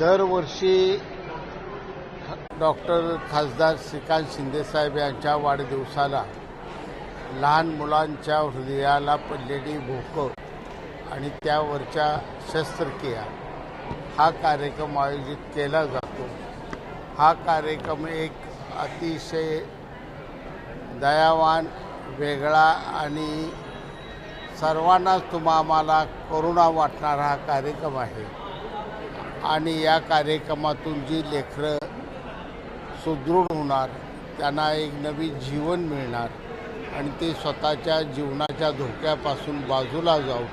दरवर्षी डॉक्टर खासदार श्रीकांत शिंदेसाहेब यांच्या वाढदिवसाला लहान मुलांच्या हृदयाला पडलेली भोकं आणि त्यावरच्या शस्त्रक्रिया हा कार्यक्रम आयोजित केला जातो। हा कार्यक्रम एक अतिशय दयावान, वेगळा आणि सर्वांनाच आम्हाला करुणा वाटणारा हा कार्यक्रम आहे। आणि या कार्यक्रमातून जी लेकरं सुदृढ होणार, त्यांना एक नवीन जीवन मिळणार आणि ते स्वतःच्या जीवनाच्या धोक्यापासून बाजूला जाऊन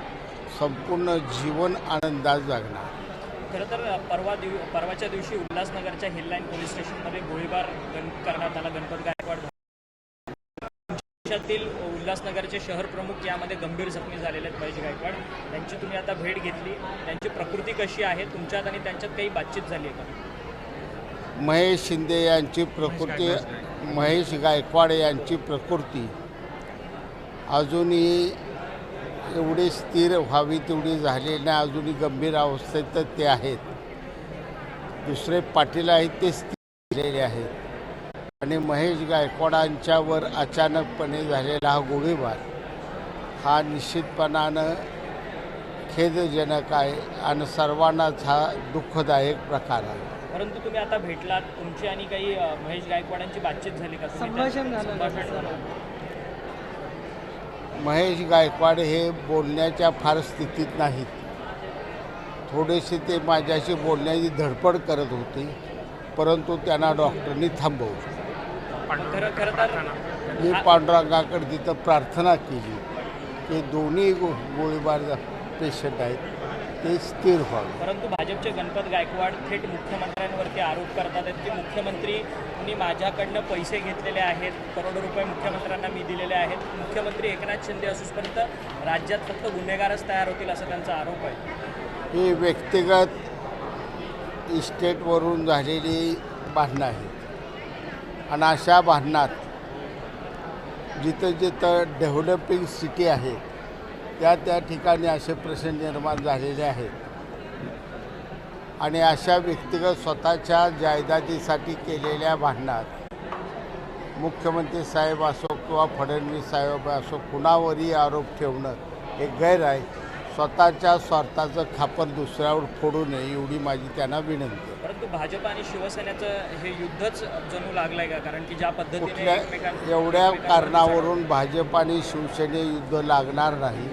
संपूर्ण जीवन आनंदात जगणार। खरं तर परवाच्या दिवशी उल्हासनगरच्या हिललाईन पोलीस स्टेशनमध्ये गोळीबार करण्यात आला गणपत गायकवाड। देशातील उल्हासनगरचे शहर प्रमुख यामध्ये गंभीर जखमी झालेले आहेत महेश गायकवाड। त्यांची तुम्ही आता भेट घेतली, त्यांची प्रकृती कशी आहे? तुमच्यात आणि त्यांच्यात काही बातचीत झाली आहे का? महेश शिंदे यांची प्रकृती, महेश गायकवाड यांची प्रकृती अजूनही एवढी स्थिर व्हावी तेवढी झालेली नाही, अजूनही गंभीर अवस्थेत ते आहेत। दुसरे पाटील आहेत ते स्थिर झालेले आहेत आणि महेश गायकवाडांच्यावर अचानकपणे झालेला हा गोळीबार हा निश्चितपणानं खेदजनक आहे आणि सर्वांनाच हा दुःखदायक प्रकार आहे। परंतु तुम्ही आता भेटलात, तुमची आणि काही महेश गायकवाडांची बातचीत झाली का? संभाषण झालं? महेश गायकवाड हे बोलण्याच्या फार स्थितीत नाहीत। थोडेसे ते माझ्याशी बोलण्याची धडपड करत होते, परंतु त्यांना डॉक्टरनी थांबवलं। मी पांडुरंगाकडे तिथं प्रार्थना केली की दोन्ही गोळीबार पेशंट आहेत ते स्थिर व्हावे। परंतु भाजपचे गणपत गायकवाड थेट मुख्यमंत्र्यांवरती आरोप करतात की मुख्यमंत्रींनी माझ्याकडनं पैसे घेतलेले आहेत, करोडो रुपये मुख्यमंत्र्यांना मी दिलेले आहेत। मुख्यमंत्री एकनाथ शिंदे असूपर्यंत राज्यात फक्त गुन्हेगारच तयार होतील असा त्यांचा आरोप आहे। ही व्यक्तिगत इस्टेटवरून झालेली भांडणं आहेत आणि अशा भांडणात जिथं जिथं डेव्हलपिंग सिटी आहे त्या ठिकाणी असे प्रश्न निर्माण झालेले आहेत आणि अशा व्यक्तिगत स्वतःच्या जायदादीसाठी केलेल्या भांडणात मुख्यमंत्री साहेब असो किंवा फडणवीस साहेब असो कुणावरही आरोप ठेवणं हे गैर आहे। स्वतःच्या स्वार्थाचं खापर दुसऱ्यावर फोडू नये एवढी माझी त्यांना विनंती आहे। परंतु भाजप आणि शिवसेनेचं हे युद्धच जणू लागलंय का? कारण की ज्या पद्धतीने एवढ्या कारणावरून भाजप आणि शिवसेने युद्ध लागणार नाही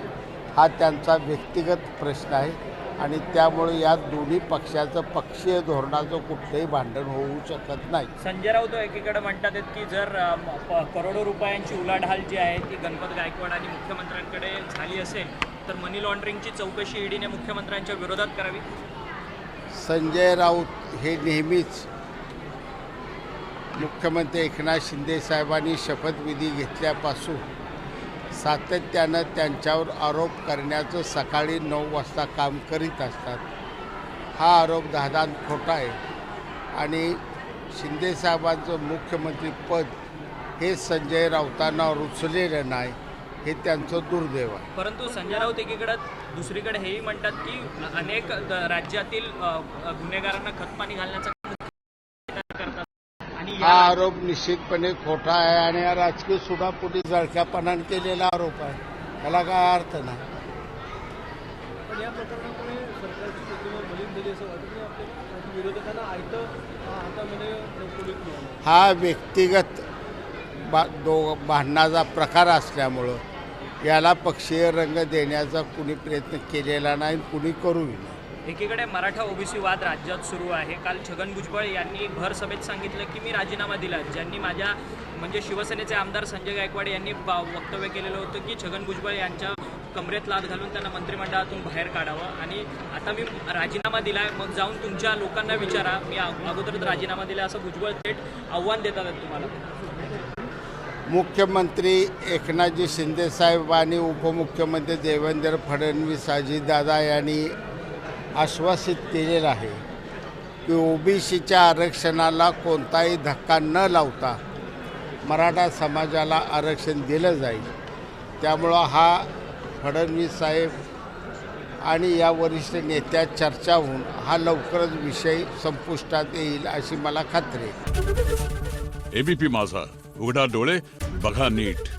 हा त्यांचा व्यक्तिगत प्रश्न आहे आणि त्यामुळे या दोन्ही पक्षाचं पक्षीय धोरणाचं कुठलंही भांडण होऊ शकत नाही। संजय राऊत एकीकडे म्हणतात की जर करोडो रुपयांची उलाढाल जी आहे ती गणपत गायकवाड आणि मुख्यमंत्र्यांकडे झाली असेल तर मनी लॉन्ड्रिंगची चौकशी ईडीने मुख्यमंत्र्यांच्या विरोधात करावी। संजय राऊत हे नेहमीच मुख्यमंत्री एकनाथ शिंदे साहेबांनी शपथविधी घेतल्यापासून सातत्यानं त्यांच्यावर आरोप करण्याचं सकाळी 9 वाजता काम करीत असतात। हा आरोप दादांत खोटा आहे आणि शिंदेसाहेबांचं मुख्यमंत्रीपद हे संजय राऊतांना रुचलेलं नाही, हे त्यांचं दुर्दैव आहे। परंतु संजय राऊत एकीकडे दुसरीकडे हेही म्हणतात की अनेक राज्यातील गुन्हेगारांना खतपाणी घालण्याचा करतात आणि हा आरोप निश्चितपणे खोटा आहे आणि हा राजकीय सुडापोटी जळक्यापणाने केलेला आरोप आहे, त्याला काय अर्थ नाही। पण या प्रकरणामुळे सरकारची प्रतिमा मलिन झाली असं वाटतं आपल्या विरोधकांना आयतं हातामध्ये पोलीस हा व्यक्तिगत भांडणाचा प्रकार असल्यामुळं याला पक्षीय रंग देण्याचा कुणी प्रयत्न केलेला नाही, कुणी करूही नाही। एकीकडे मराठा ओबीसी वाद राज्यात सुरू आहे। काल छगन भुजबळ यांनी भर सभेत सांगितलं की मी राजीनामा दिला। ज्यांनी माझ्या म्हणजे शिवसेनेचे आमदार संजय गायकवाड यांनी वक्तव्य केलेलं होतं की छगन भुजबळ यांच्या कमरेत लाथ घालून त्यांना मंत्रिमंडळातून बाहेर काढावं आणि आता मी राजीनामा दिला आहे, मग जाऊन तुमच्या लोकांना विचारा, मी अगोदरच राजीनामा दिला असं भुजबळ थेट आव्हान देतात तुम्हाला। मुख्यमंत्री एकनाथजी शिंदेसाहेब आणि उपमुख्यमंत्री देवेंद्र फडणवीस अजितदादा यांनी आश्वासित केलेलं आहे की ओबीसीच्या आरक्षणाला कोणताही धक्का न लावता मराठा समाजाला आरक्षण दिलं जाईल। त्यामुळं हा फडणवीस साहेब आणि या वरिष्ठ नेत्यात चर्चा होऊन हा लवकरच विषय संपुष्टात येईल अशी मला खात्री आहे. एबीपी माझा, उघडा डोळे बघा नीट.